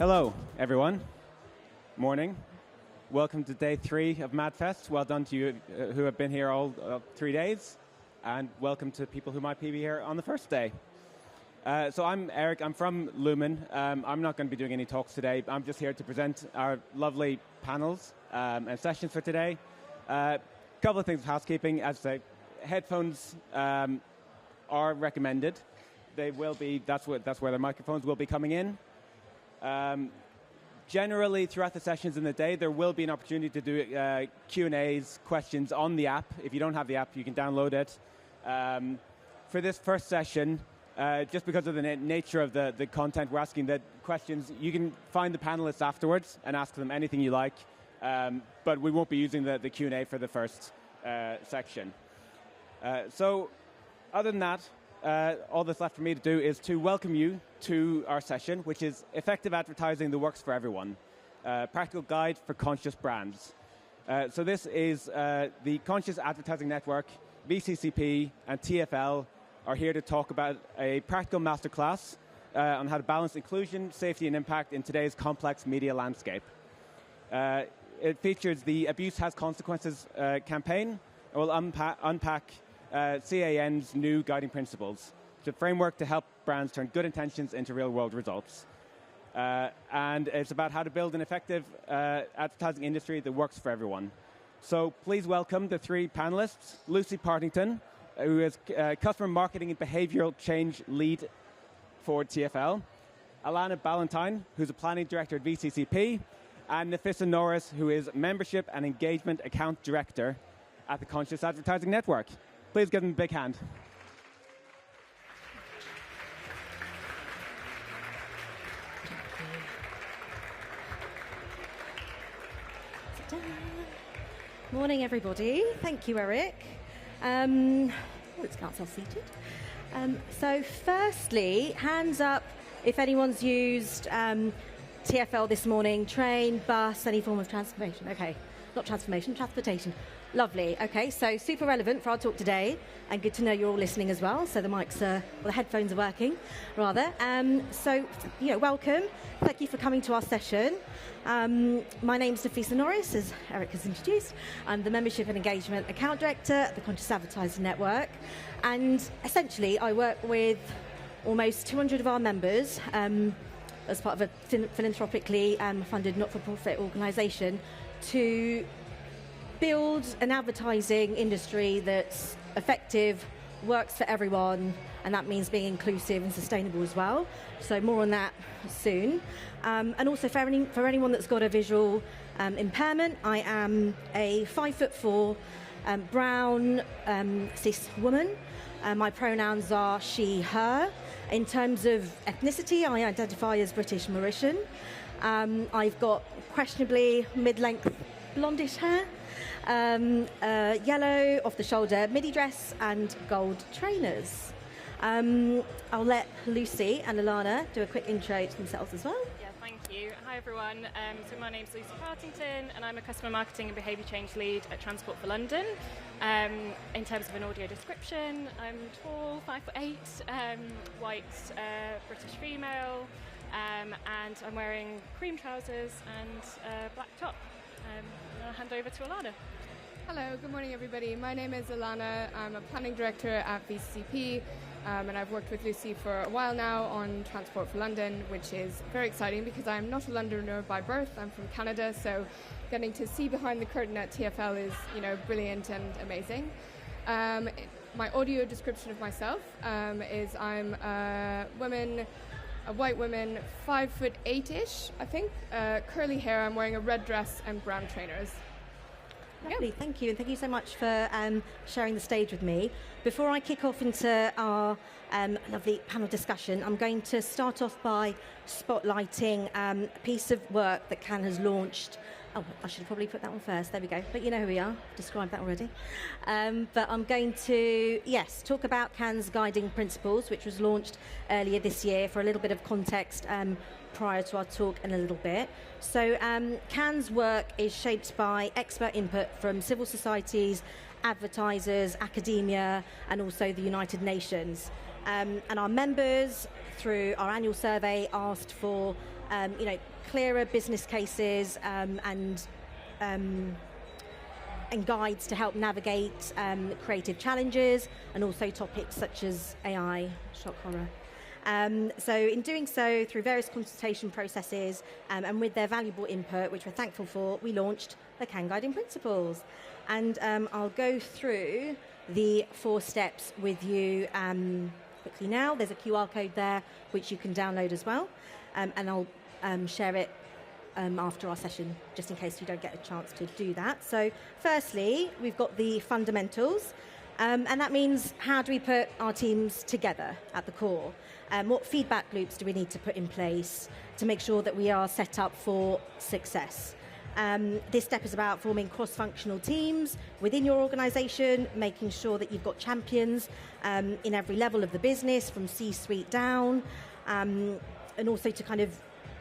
Hello, everyone. Morning. Welcome to day 3 of MadFest. Well done to you who have been here all 3 days. And welcome to people who might be here on the first day. So I'm Eric. I'm from Lumen. I'm not going to be doing any talks today. I'm just here to present our lovely panels and sessions for today. A couple of things of housekeeping. As I say, headphones are recommended. They will be. That's where the microphones will be coming in. Generally, throughout the sessions in the day, there will be an opportunity to do Q&As, questions on the app. If you don't have the app, you can download it. For this first session, just because of the nature of the content, we're asking the questions. You can find the panelists afterwards and ask them anything you like, but we won't be using the Q&A for the first section. So other than that, all that's left for me to do is to welcome you to our session, which is Effective Advertising that Works for Everyone, Practical Guide for Conscious Brands. So this is the Conscious Advertising Network, VCCP and TfL are here to talk about a practical masterclass on how to balance inclusion, safety and impact in today's complex media landscape. It features the Abuse Has Consequences campaign. It will unpack CAN's new guiding principles. It's a framework to help brands turn good intentions into real-world results. And it's about how to build an effective advertising industry that works for everyone. So please welcome the 3 panelists. Lucy Partington, who is Customer Marketing and Behavioral Change Lead for TfL. Alana Ballantyne, who's a Planning Director at VCCP. And Nafissa Norris, who is Membership and Engagement Account Director at the Conscious Advertising Network. Please give them a big hand. Morning, everybody. Thank you, Eric. Let's get ourselves seated. So firstly, hands up if anyone's used TfL this morning, train, bus, any form of transportation. Okay, not transformation, transportation. Lovely. Okay, so super relevant for our talk today, and good to know you're all listening as well. So the mics are, well, the headphones are working, rather. So, welcome. Thank you for coming to our session. My name's Nafissa Norris, as Eric has introduced. I'm the Membership and Engagement Account Director at the Conscious Advertising Network, and essentially I work with almost 200 of our members as part of a philanthropically funded not-for-profit organisation to build an advertising industry that's effective, works for everyone, and that means being inclusive and sustainable as well. So more on that soon. And also for anyone that's got a visual impairment, I am a 5'4", brown cis woman. My pronouns are she, her. In terms of ethnicity, I identify as British Mauritian. I've got questionably mid-length blondish hair. Yellow off-the-shoulder midi dress and gold trainers. I'll let Lucy and Alana do a quick intro to themselves as well. Yeah, thank you. Hi, everyone. So my name's Lucy Partington, and I'm a Customer Marketing and Behaviour Change Lead at Transport for London. In terms of an audio description, I'm tall, 5'8", white, British female, and I'm wearing cream trousers and a black top. I'll hand over to Alana. Hello, good morning everybody. My name is Alana. I'm a Planning Director at VCCP, and I've worked with Lucy for a while now on Transport for London, which is very exciting because I'm not a Londoner by birth. I'm from Canada, so getting to see behind the curtain at TfL is, brilliant and amazing. My audio description of myself is I'm a white woman, 5'8"-ish, I think. Curly hair, I'm wearing a red dress and brown trainers. Lovely, yeah. Thank you, and thank you so much for sharing the stage with me. Before I kick off into our lovely panel discussion, I'm going to start off by spotlighting a piece of work that CAN has launched. Oh, I should have probably put that one first. There we go. But you know who we are. Described that already. But I'm going to, talk about CAN's guiding principles, which was launched earlier this year, for a little bit of context prior to our talk in a little bit. So CAN's work is shaped by expert input from civil societies, advertisers, academia, and also the United Nations. And our members, through our annual survey, asked for clearer business cases and guides to help navigate creative challenges, and also topics such as AI, shock horror. So in doing so, through various consultation processes and with their valuable input, which we're thankful for, we launched the Can Guiding Principles. And I'll go through the 4 steps with you quickly now. There's a QR code there, which you can download as well. And I'll share it after our session, just in case you don't get a chance to do that. So firstly, we've got the fundamentals, and that means how do we put our teams together at the core? What feedback loops do we need to put in place to make sure that we are set up for success? This step is about forming cross-functional teams within your organisation, making sure that you've got champions in every level of the business, from C-suite down, and also to kind of,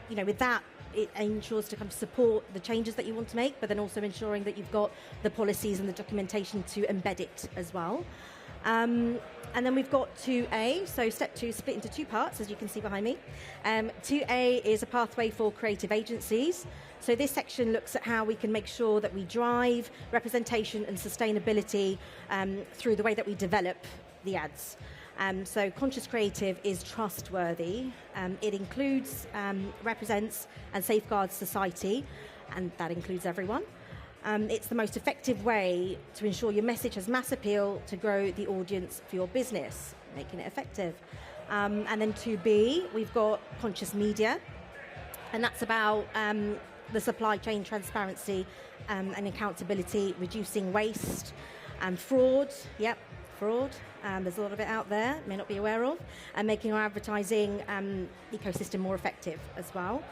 with that, it ensures to kind of support the changes that you want to make, but then also ensuring that you've got the policies and the documentation to embed it as well. And then we've got 2A, so step 2 split into 2 parts, as you can see behind me. 2A is a pathway for creative agencies. So this section looks at how we can make sure that we drive representation and sustainability through the way that we develop the ads. So conscious creative is trustworthy. It includes, represents and safeguards society, and that includes everyone. It's the most effective way to ensure your message has mass appeal to grow the audience for your business, making it effective. And then 2B, we've got conscious media, and that's about the supply chain transparency and accountability, reducing waste and fraud. Yep, fraud. There's a lot of it out there, may not be aware of, and making our advertising ecosystem more effective as well.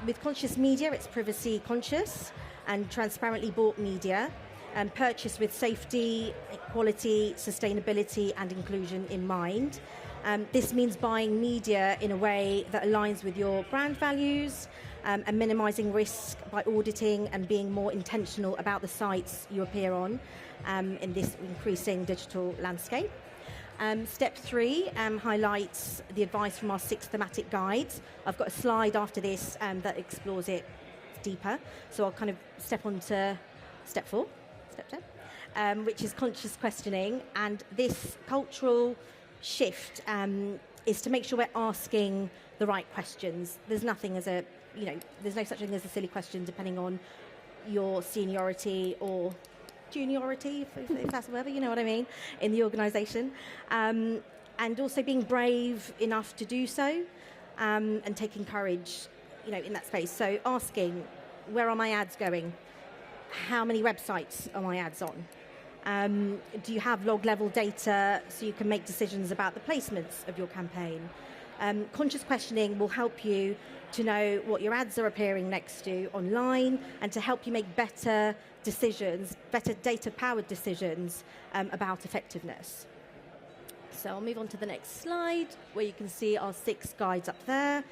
With conscious media, it's privacy conscious and transparently bought media, and purchased with safety, equality, sustainability and inclusion in mind. This means buying media in a way that aligns with your brand values and minimising risk by auditing and being more intentional about the sites you appear on in this increasing digital landscape. Step 3 highlights the advice from our 6 thematic guides. I've got a slide after this that explores it deeper, so I'll kind of step on to step 4, step 10, which is conscious questioning. And this cultural shift is to make sure we're asking the right questions. There's nothing as there's no such thing as a silly question, depending on your seniority or juniority, if that's the word, you know what I mean, in the organisation. And also being brave enough to do so, and taking courage, in that space. So asking, where are my ads going? How many websites are my ads on? Do you have log level data so you can make decisions about the placements of your campaign? Conscious questioning will help you to know what your ads are appearing next to online, and to help you make better decisions, better data-powered decisions about effectiveness. So I'll move on to the next slide, where you can see our 6 guides up there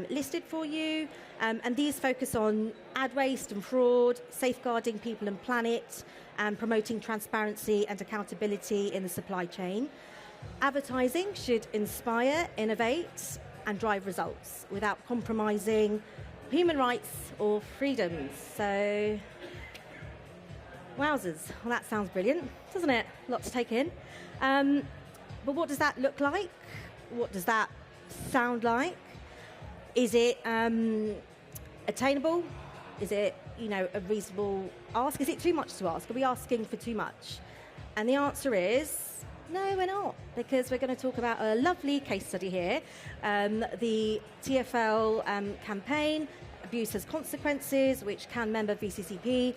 listed for you. And these focus on ad waste and fraud, safeguarding people and planet, and promoting transparency and accountability in the supply chain. Advertising should inspire, innovate, and drive results without compromising human rights or freedoms. So, wowzers. Well, that sounds brilliant, doesn't it? A lot to take in. But what does that look like? What does that sound like? Is it attainable? Is it, a reasonable ask? Is it too much to ask? Are we asking for too much? And the answer is, no, we're not, because we're going to talk about a lovely case study here. The TfL campaign, Abuse Has Consequences, which Can member VCCP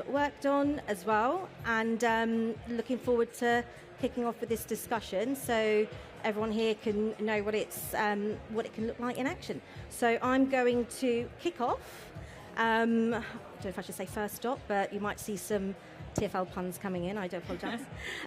worked on as well. And looking forward to kicking off with this discussion, so everyone here can know what it can look like in action. So I'm going to kick off. I don't know if I should say first stop, but you might see some TfL puns coming in. I do apologise.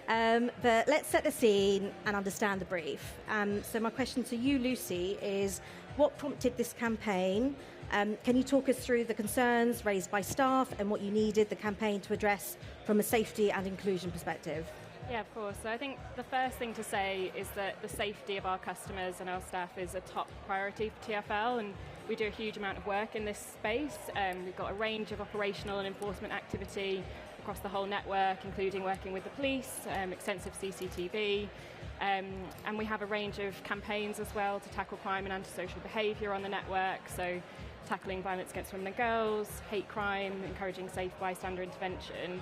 But let's set the scene and understand the brief. So my question to you, Lucy, is what prompted this campaign? Can you talk us through the concerns raised by staff and what you needed the campaign to address from a safety and inclusion perspective? Yeah, of course. So I think the first thing to say is that the safety of our customers and our staff is a top priority for TfL, and we do a huge amount of work in this space. We've got a range of operational and enforcement activity across the whole network, including working with the police, extensive CCTV, and we have a range of campaigns as well to tackle crime and antisocial behaviour on the network, so tackling violence against women and girls, hate crime, encouraging safe bystander intervention.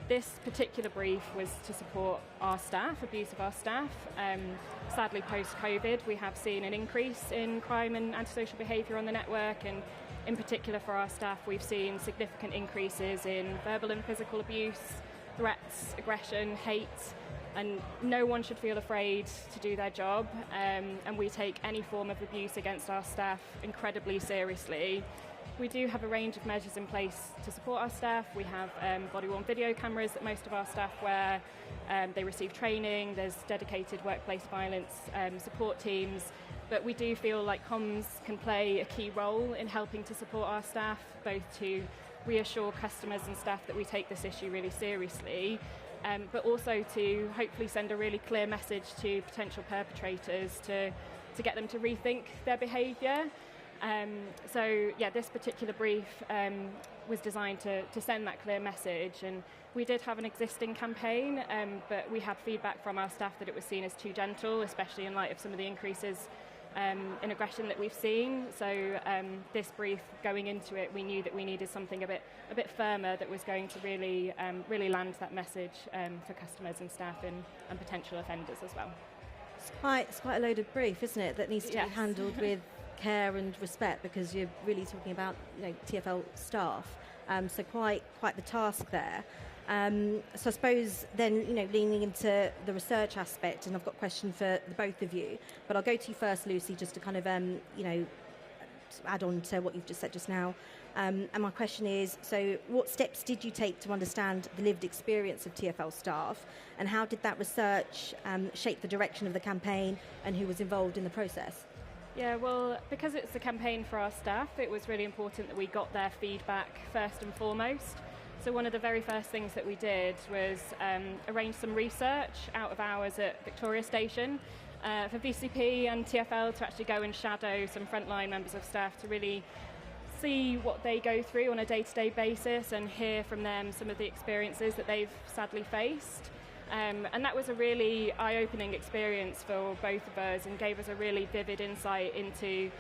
This particular brief was to support our staff, abuse of our staff. Sadly, post-COVID, we have seen an increase in crime and antisocial behaviour on the network, and in particular for our staff, we've seen significant increases in verbal and physical abuse, threats, aggression, hate, and no one should feel afraid to do their job, and we take any form of abuse against our staff incredibly seriously. We do have a range of measures in place to support our staff. We have body-worn video cameras that most of our staff wear. They receive training. There's dedicated workplace violence support teams. But we do feel like comms can play a key role in helping to support our staff, both to reassure customers and staff that we take this issue really seriously, but also to hopefully send a really clear message to potential perpetrators to get them to rethink their behaviour. So this particular brief was designed to send that clear message, and we did have an existing campaign, but we had feedback from our staff that it was seen as too gentle, especially in light of some of the increases in aggression that we've seen. So this brief, going into it, we knew that we needed something a bit firmer that was going to really land that message for customers and staff and potential offenders as well. It's quite a loaded brief, isn't it, that needs to be handled with care and respect, because you're really talking about TfL staff, so quite the task there. So I suppose then leaning into the research aspect, and I've got a question for the both of you, but I'll go to you first, Lucy, just to kind of add on to what you've just said just now. And my question is, so what steps did you take to understand the lived experience of TfL staff, and how did that research shape the direction of the campaign, and who was involved in the process? Yeah, well, because it's a campaign for our staff, it was really important that we got their feedback first and foremost. So one of the very first things that we did was arrange some research out of hours at Victoria Station for VCCP and TfL to actually go and shadow some frontline members of staff to really see what they go through on a day-to-day basis and hear from them some of the experiences that they've sadly faced. And that was a really eye-opening experience for both of us, and gave us a really vivid insight into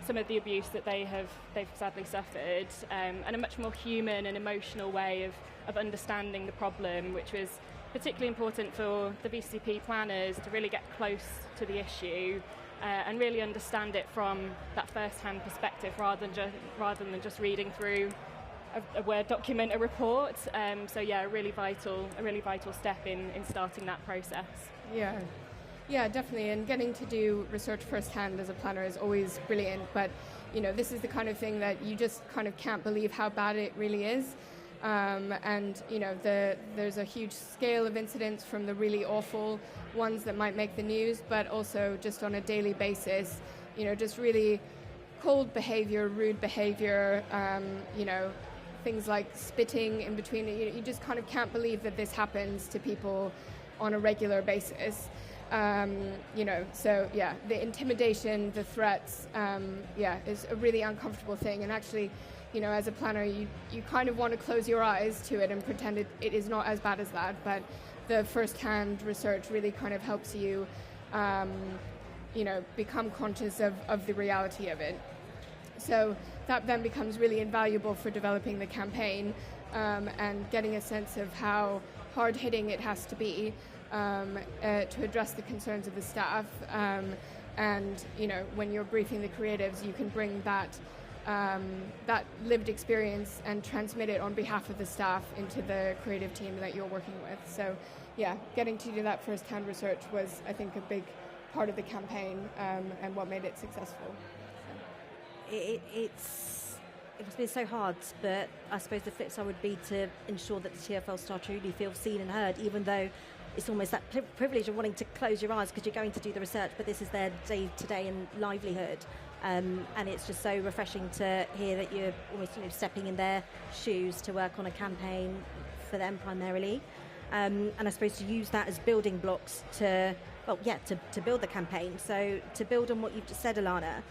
some of the abuse that they've sadly suffered, and a much more human and emotional way of understanding the problem, which was particularly important for the VCCP planners to really get close to the issue and really understand it from that first-hand perspective, rather than just reading through a Word document, a report. So a really vital step in starting that process. Yeah, definitely. And getting to do research firsthand as a planner is always brilliant. But this is the kind of thing that you just kind of can't believe how bad it really is. And there's a huge scale of incidents, from the really awful ones that might make the news, but also just on a daily basis, just really cold behaviour, rude behaviour, things like spitting in between. You just kind of can't believe that this happens to people on a regular basis. So the intimidation, the threats, is a really uncomfortable thing. And actually, as a planner, you kind of want to close your eyes to it and pretend it is not as bad as that. But the first-hand research really kind of helps you, become conscious of the reality of it. So that then becomes really invaluable for developing the campaign, and getting a sense of how hard-hitting it has to be to address the concerns of the staff. And when you're briefing the creatives, you can bring that lived experience and transmit it on behalf of the staff into the creative team that you're working with. So getting to do that first-hand research was, I think, a big part of the campaign, and what made it successful. It must be so hard, but I suppose the flip side would be to ensure that the TfL staff truly feel seen and heard, even though it's almost that privilege of wanting to close your eyes because you're going to do the research, but this is their day-to-day and livelihood. And it's just so refreshing to hear that you're almost stepping in their shoes to work on a campaign for them primarily. and I suppose to use that as building blocks to build the campaign. So to build on what you've just said, Alana,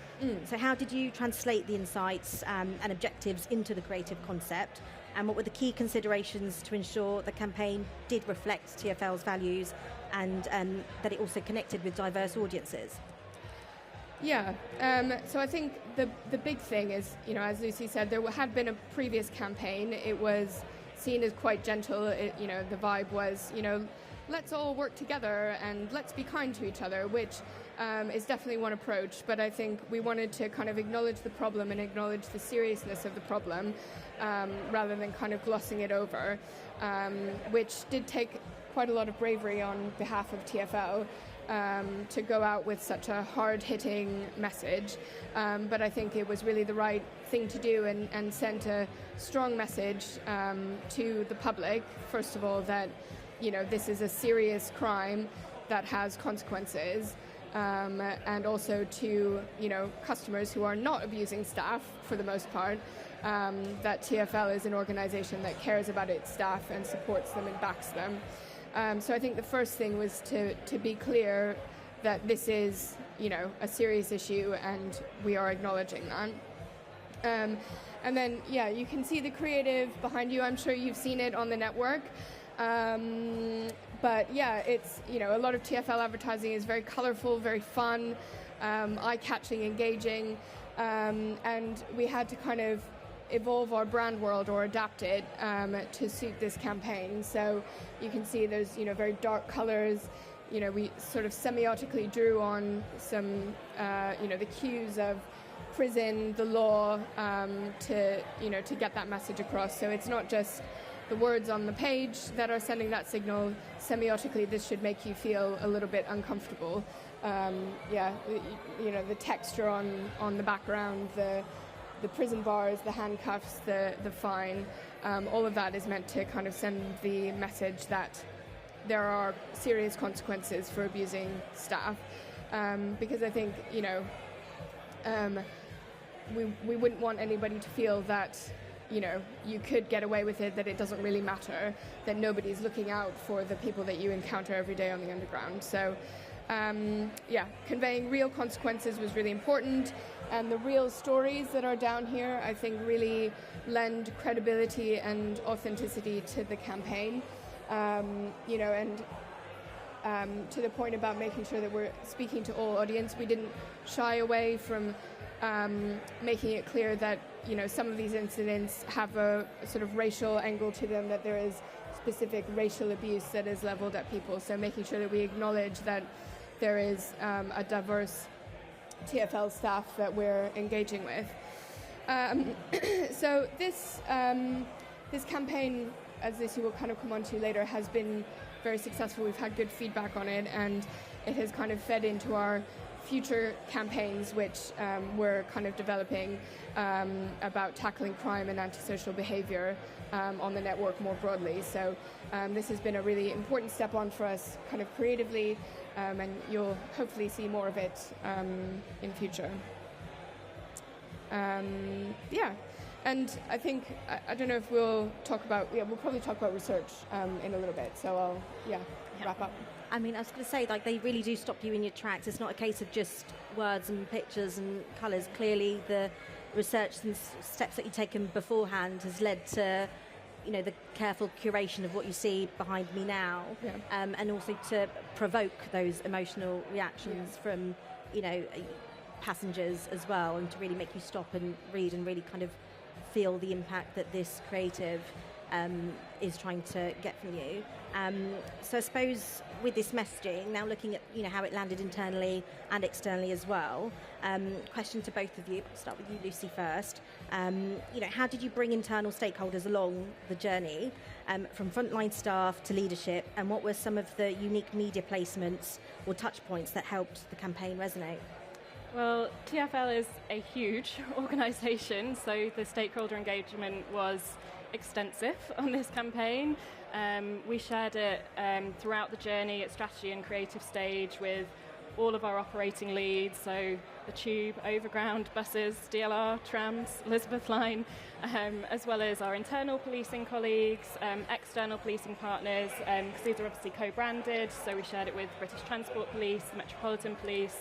so how did you translate the insights and objectives into the creative concept? And what were the key considerations to ensure the campaign did reflect TfL's values and that it also connected with diverse audiences? Yeah, so I think the big thing is, as Lucy said, there had been a previous campaign. It was seen as quite gentle. The vibe was, let's all work together and let's be kind to each other, which is definitely one approach. But I think we wanted to kind of acknowledge the problem and acknowledge the seriousness of the problem rather than kind of glossing it over, which did take quite a lot of bravery on behalf of TfL. To go out with such a hard-hitting message, but I think it was really the right thing to do and sent a strong message to the public, first of all, that this is a serious crime that has consequences, and also to customers who are not abusing staff for the most part, that TfL is an organisation that cares about its staff and supports them and backs them. So I think the first thing was to be clear that this is, a serious issue and we are acknowledging that. And then, you can see the creative behind you. I'm sure you've seen it on the network. But it's, a lot of TfL advertising is very colourful, very fun, eye-catching, engaging. And we had to kind of evolve our brand world or adapt it to suit this campaign. So you can see there's very dark colors. We sort of semiotically drew on some the cues of prison, the law, to get that message across. So it's not just the words on the page that are sending that signal. Semiotically, this should make you feel a little bit uncomfortable. The texture on the background, the prison bars, the handcuffs, the fine, all of that is meant to kind of send the message that there are serious consequences for abusing staff. Because I think, we wouldn't want anybody to feel that, you could get away with it, that it doesn't really matter, that nobody's looking out for the people that you encounter every day on the underground. So, conveying real consequences was really important. And the real stories that are down here, I think, really lend credibility and authenticity to the campaign. To the point about making sure that we're speaking to all audience, we didn't shy away from making it clear that, some of these incidents have a sort of racial angle to them, that there is specific racial abuse that is leveled at people. So making sure that we acknowledge that there is a diverse TfL staff that we're engaging with. So this campaign, as Lucy will kind of come on to later, has been very successful. We've had good feedback on it, and it has kind of fed into our future campaigns, which we're kind of developing about tackling crime and antisocial behaviour on the network more broadly. So this has been a really important step on for us kind of creatively, and you'll hopefully see more of it in future. And I think, I don't know if we'll talk about, we'll probably talk about research in a little bit, so I'll wrap up. I mean, I was going to say, they really do stop you in your tracks. It's not a case of just words and pictures and colours. Clearly, the research and steps that you've taken beforehand has led to, the careful curation of what you see behind me now, and also to provoke those emotional reactions from, passengers as well, and to really make you stop and read and really kind of feel the impact that this creative is trying to get from you. So I suppose with this messaging, now looking at how it landed internally and externally as well, question to both of you. I'll start with you, Lucy, first. How did you bring internal stakeholders along the journey, from frontline staff to leadership, and what were some of the unique media placements or touch points that helped the campaign resonate? Well, TfL is a huge organisation, so the stakeholder engagement was extensive on this campaign. We shared it throughout the journey at strategy and creative stage with all of our operating leads, so the tube, overground, buses, DLR, trams, Elizabeth line, as well as our internal policing colleagues, external policing partners, because these are obviously co-branded, so we shared it with British Transport Police, Metropolitan Police.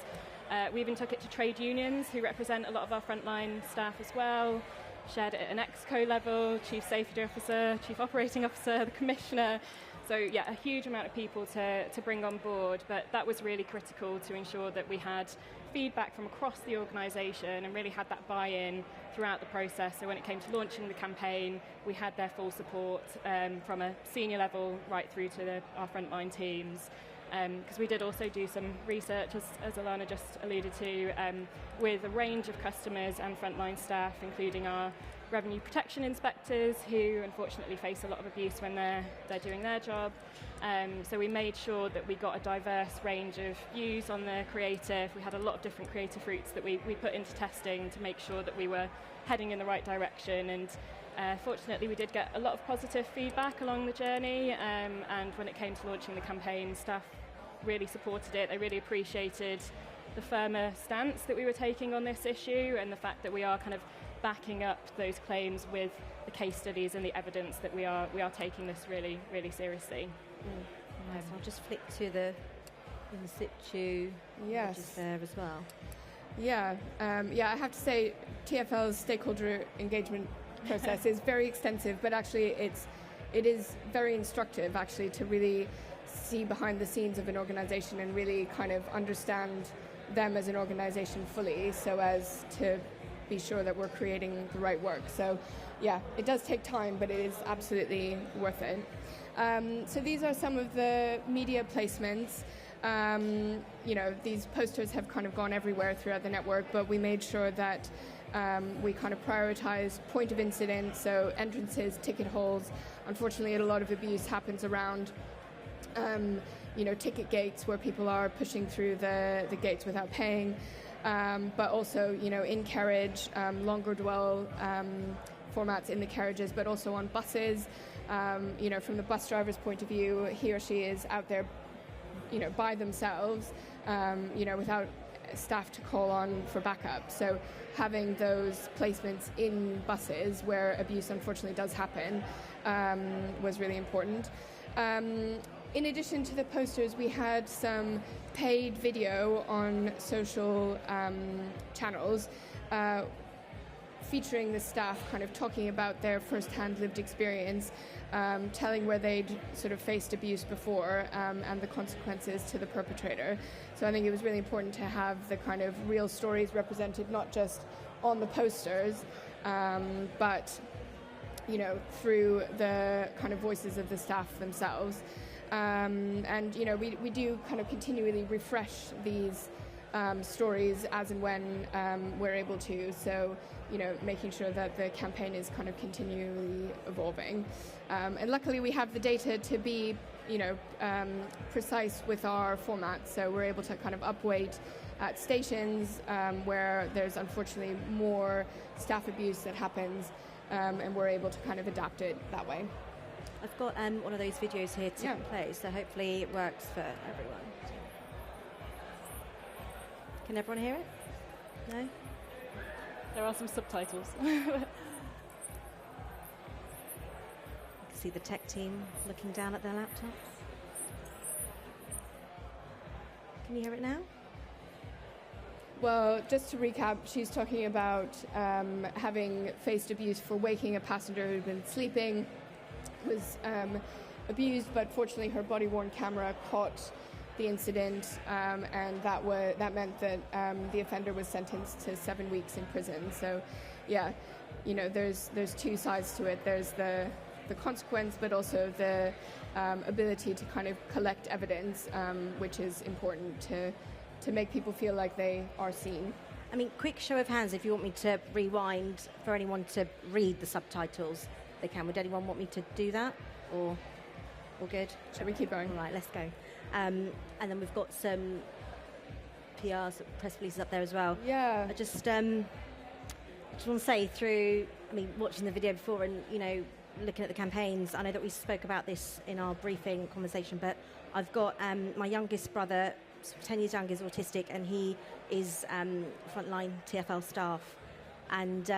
We even took it to trade unions who represent a lot of our frontline staff as well. Shared it at an ExCo level, Chief Safety Officer, Chief Operating Officer, the Commissioner. So yeah, a huge amount of people to bring on board, but that was really critical to ensure that we had feedback from across the organisation and really had that buy-in throughout the process. So when it came to launching the campaign, we had their full support from a senior level right through to our frontline teams. Because we did also do some research, as Alana just alluded to, with a range of customers and frontline staff, including our revenue protection inspectors, who unfortunately face a lot of abuse when they're doing their job. So we made sure that we got a diverse range of views on the creative. We had a lot of different creative routes that we put into testing to make sure that we were heading in the right direction. And fortunately, we did get a lot of positive feedback along the journey. And when it came to launching the campaign, staff really supported it. They really appreciated the firmer stance that we were taking on this issue, and the fact that we are kind of backing up those claims with the case studies and the evidence that we are taking this really, really seriously. Right, so I'll just flick to the in situ images there as well. Yeah, I have to say TfL's stakeholder engagement process is very extensive, but actually it is very instructive actually to really see behind the scenes of an organisation and really kind of understand them as an organisation fully, so as to be sure that we're creating the right work. So yeah, it does take time, but it is absolutely worth it. So these are some of the media placements. These posters have kind of gone everywhere throughout the network, but we made sure that we kind of prioritized point of incident, so entrances, ticket holes. Unfortunately, a lot of abuse happens around ticket gates, where people are pushing through the gates without paying, but also, in carriage, longer dwell formats in the carriages, but also on buses. From the bus driver's point of view, he or she is out there, by themselves, without staff to call on for backup. So having those placements in buses where abuse unfortunately does happen was really important. In addition to the posters, we had some paid video on social channels featuring the staff kind of talking about their first-hand lived experience, telling where they'd sort of faced abuse before and the consequences to the perpetrator. So I think it was really important to have the kind of real stories represented, not just on the posters, but through the kind of voices of the staff themselves. We do kind of continually refresh these stories as and when we're able to. So, making sure that the campaign is kind of continually evolving. And luckily we have the data to be, precise with our format. So we're able to kind of upweight at stations where there's unfortunately more staff abuse that happens, and we're able to kind of adapt it that way. I've got one of those videos here to play, so hopefully it works for everyone. Can everyone hear it? No? There are some subtitles. You can see the tech team looking down at their laptops. Can you hear it now? Well, just to recap, she's talking about having faced abuse for waking a passenger who'd been sleeping, was abused, but fortunately her body-worn camera caught the incident, and that meant that the offender was sentenced to 7 weeks in prison. So, yeah, there's two sides to it. There's the consequence, but also the ability to kind of collect evidence, which is important to make people feel like they are seen. I mean, quick show of hands if you want me to rewind for anyone to read the subtitles. They can. Would anyone want me to do that? Or all good? Shall we keep going? All right, let's go. And then we've got some PRs, press releases up there as well. Yeah. I just want to say watching the video before and, looking at the campaigns, I know that we spoke about this in our briefing conversation, but I've got my youngest brother 10 years younger, is autistic, and he is frontline TfL staff. And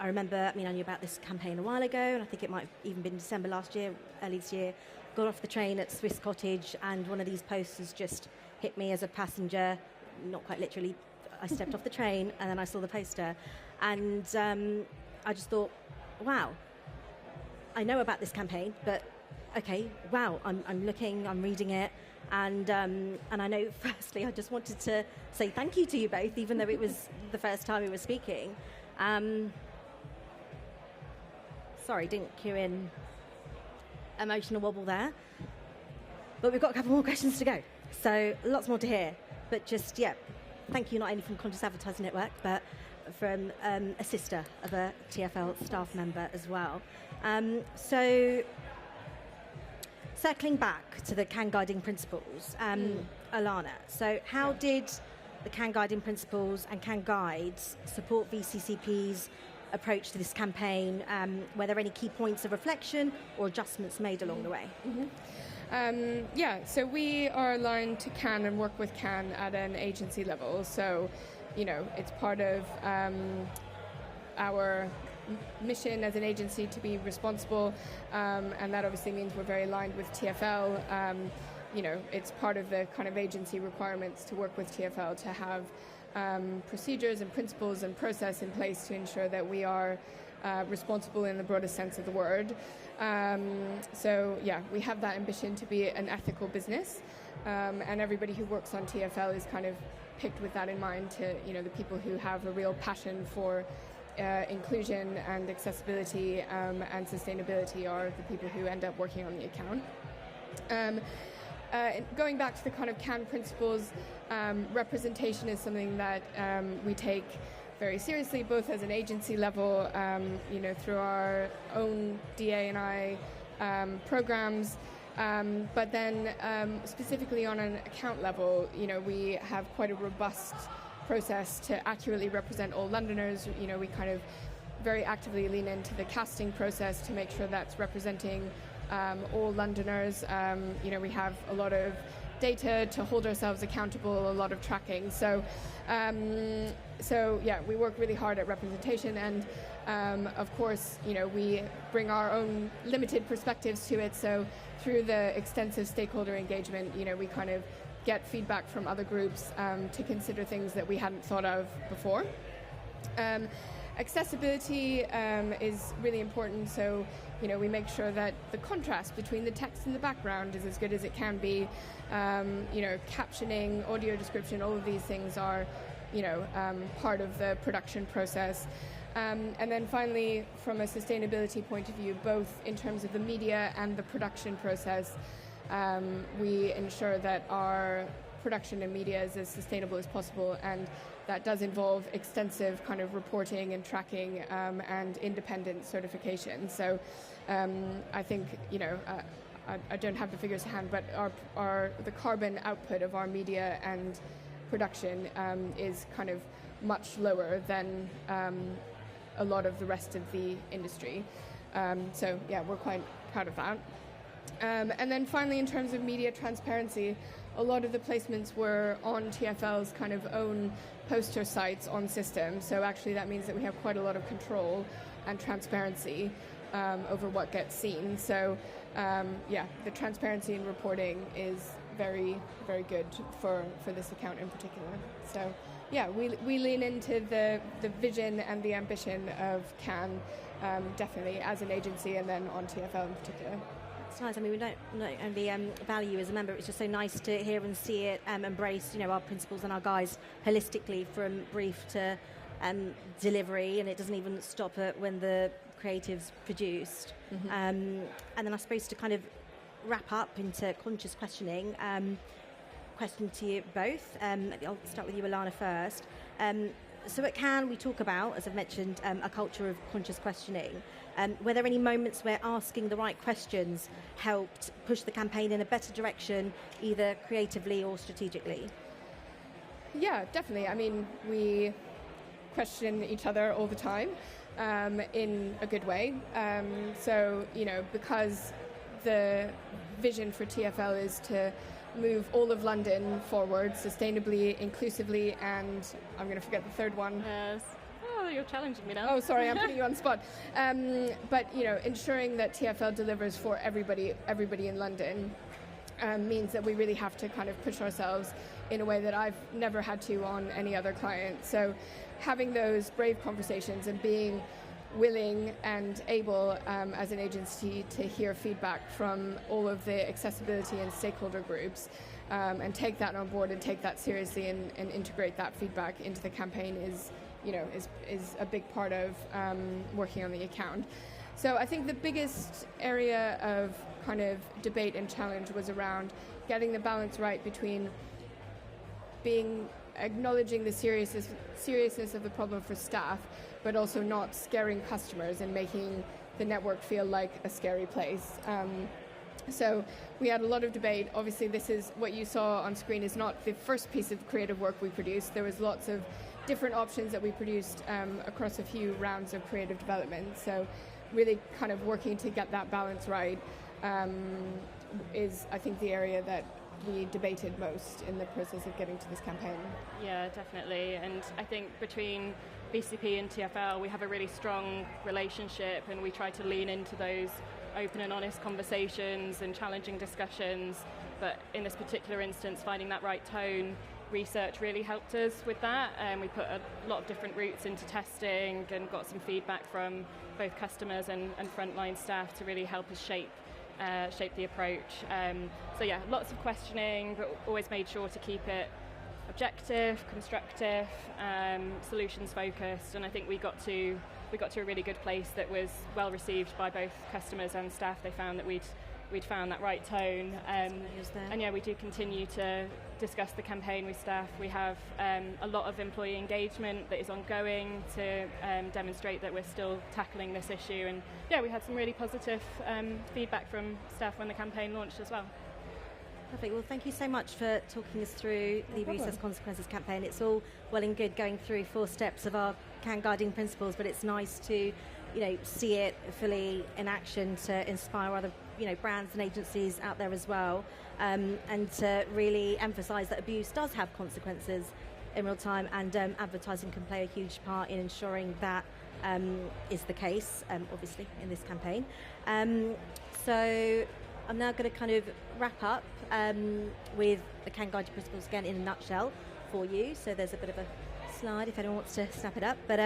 I remember, I knew about this campaign a while ago, and I think it might have even been December last year, early this year. Got off the train at Swiss Cottage, and one of these posters just hit me as a passenger, not quite literally. I stepped off the train, and then I saw the poster. And I just thought, wow, I know about this campaign, but okay, wow, I'm looking, I'm reading it, and I know, firstly, I just wanted to say thank you to you both, even though it was the first time we were speaking. Sorry, didn't cue in emotional wobble there. But we've got a couple more questions to go, so lots more to hear. But just, thank you not only from Conscious Advertising Network, but from a sister of a TfL staff member as well. So, circling back to the CAN guiding principles, Alana, so how did the CAN guiding principles and CAN guides support VCCP's approach to this campaign? Were there any key points of reflection or adjustments made along the way? So we are aligned to CAN and work with CAN at an agency level. So, it's part of our mission as an agency to be responsible, and that obviously means we're very aligned with TfL. It's part of the kind of agency requirements to work with TfL to have procedures and principles and process in place to ensure that we are responsible in the broadest sense of the word. We have that ambition to be an ethical business, and everybody who works on TfL is kind of picked with that in mind, to the people who have a real passion for inclusion and accessibility and sustainability are the people who end up working on the account. Going back to the kind of CAN principles, representation is something that we take very seriously, both as an agency level, through our own DA&I programs, but then specifically on an account level, we have quite a robust process to accurately represent all Londoners. We kind of very actively lean into the casting process to make sure that's representing all Londoners. We have a lot of data to hold ourselves accountable, a lot of tracking. So we work really hard at representation, and of course, we bring our own limited perspectives to it. So through the extensive stakeholder engagement, we kind of get feedback from other groups to consider things that we hadn't thought of before. Accessibility is really important, so we make sure that the contrast between the text and the background is as good as it can be. Captioning, audio description, all of these things are part of the production process. And then finally, from a sustainability point of view, both in terms of the media and the production process, we ensure that our production and media is as sustainable as possible, and that does involve extensive kind of reporting and tracking and independent certification. So I think, I don't have the figures to hand, but the carbon output of our media and production is kind of much lower than a lot of the rest of the industry. We're quite proud of that. And then finally, in terms of media transparency, a lot of the placements were on TfL's kind of own poster sites on system. So actually that means that we have quite a lot of control and transparency over what gets seen. So the transparency in reporting is very, very good for this account in particular. So we lean into the vision and the ambition of CAN, definitely as an agency, and then on TfL in particular. It's nice. I mean, we don't only value as a member. It's just so nice to hear and see it embrace, our principles and our guides holistically, from brief to delivery, and it doesn't even stop at when the creative's produced. Mm-hmm. And then I suppose to kind of wrap up into conscious questioning, question to you both. I'll start with you, Alana, first. So at CAN, we talk about, as I've mentioned, a culture of conscious questioning. Were there any moments where asking the right questions helped push the campaign in a better direction, either creatively or strategically? Yeah, definitely. I mean, we question each other all the time in a good way. Because the vision for TfL is to move all of London forward sustainably, inclusively, and I'm going to forget the third one. Yes. Oh, you're challenging me now. Oh, sorry, I'm putting you on the spot. But ensuring that TfL delivers for everybody in London means that we really have to kind of push ourselves in a way that I've never had to on any other client. So having those brave conversations and being willing and able as an agency to hear feedback from all of the accessibility and stakeholder groups and take that on board and take that seriously and integrate that feedback into the campaign is a big part of working on the account. So I think the biggest area of kind of debate and challenge was around getting the balance right between acknowledging the seriousness of the problem for staff, but also not scaring customers and making the network feel like a scary place. So we had a lot of debate. Obviously, this is what you saw on screen is not the first piece of creative work we produced. There was lots of different options that we produced across a few rounds of creative development. So really kind of working to get that balance right is, I think, the area that we debated most in the process of getting to this campaign. Yeah, definitely. And I think between VCCP and TfL, we have a really strong relationship, and we try to lean into those open and honest conversations and challenging discussions. But in this particular instance, finding that right tone, research really helped us with that. We put a lot of different routes into testing and got some feedback from both customers and frontline staff to really help us shape the approach. So yeah, lots of questioning, but always made sure to keep it objective, constructive, solutions focused, and I think we got to a really good place that was well received by both customers and staff. They found that we'd found that right tone, and yeah, we do continue to discuss the campaign with staff. We have a lot of employee engagement that is ongoing to demonstrate that we're still tackling this issue, and yeah, we had some really positive feedback from staff when the campaign launched as well. Perfect. Well, thank you so much for talking us through the Recess Consequences campaign. It's all well and good going through 4 steps of our CAN guiding principles, but it's nice to, see it fully in action to inspire other, brands and agencies out there as well, and to really emphasise that abuse does have consequences in real time, and advertising can play a huge part in ensuring that is the case, obviously, in this campaign. So I'm now going to kind of wrap up with the CAN guiding principles again in a nutshell for you. So there's a bit of a slide if anyone wants to snap it up. But,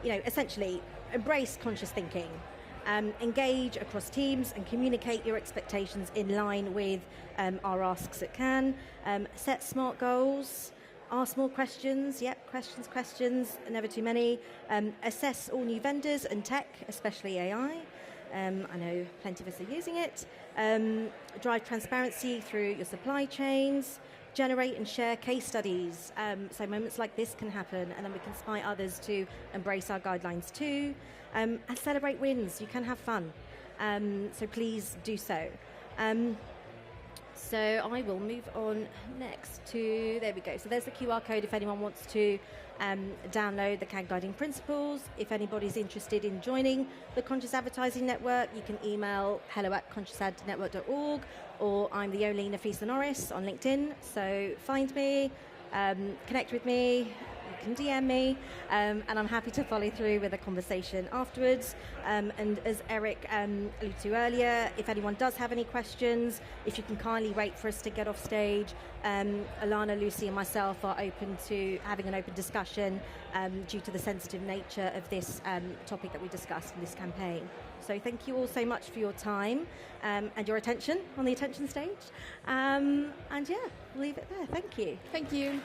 essentially, embrace conscious thinking. Engage across teams and communicate your expectations in line with our asks at CAN. Set smart goals. Ask more questions. Yep, questions, never too many. Assess all new vendors and tech, especially AI. I know plenty of us are using it. Drive transparency through your supply chains. Generate and share case studies. So moments like this can happen, and then we can inspire others to embrace our guidelines too. And celebrate wins. You can have fun. So please do so. So I will move on next to, there we go. So there's the QR code if anyone wants to download the CAN Guiding Principles. If anybody's interested in joining the Conscious Advertising Network, you can email hello@consciousadnetwork.org, or I'm the only Nafisa Norris on LinkedIn. So find me, connect with me, you can DM me, and I'm happy to follow through with a conversation afterwards. And as Eric alluded to earlier, if anyone does have any questions, if you can kindly wait for us to get off stage, Alana, Lucy and myself are open to having an open discussion due to the sensitive nature of this topic that we discussed in this campaign. So thank you all so much for your time and your attention on the attention stage. And yeah, we'll leave it there. Thank you. Thank you.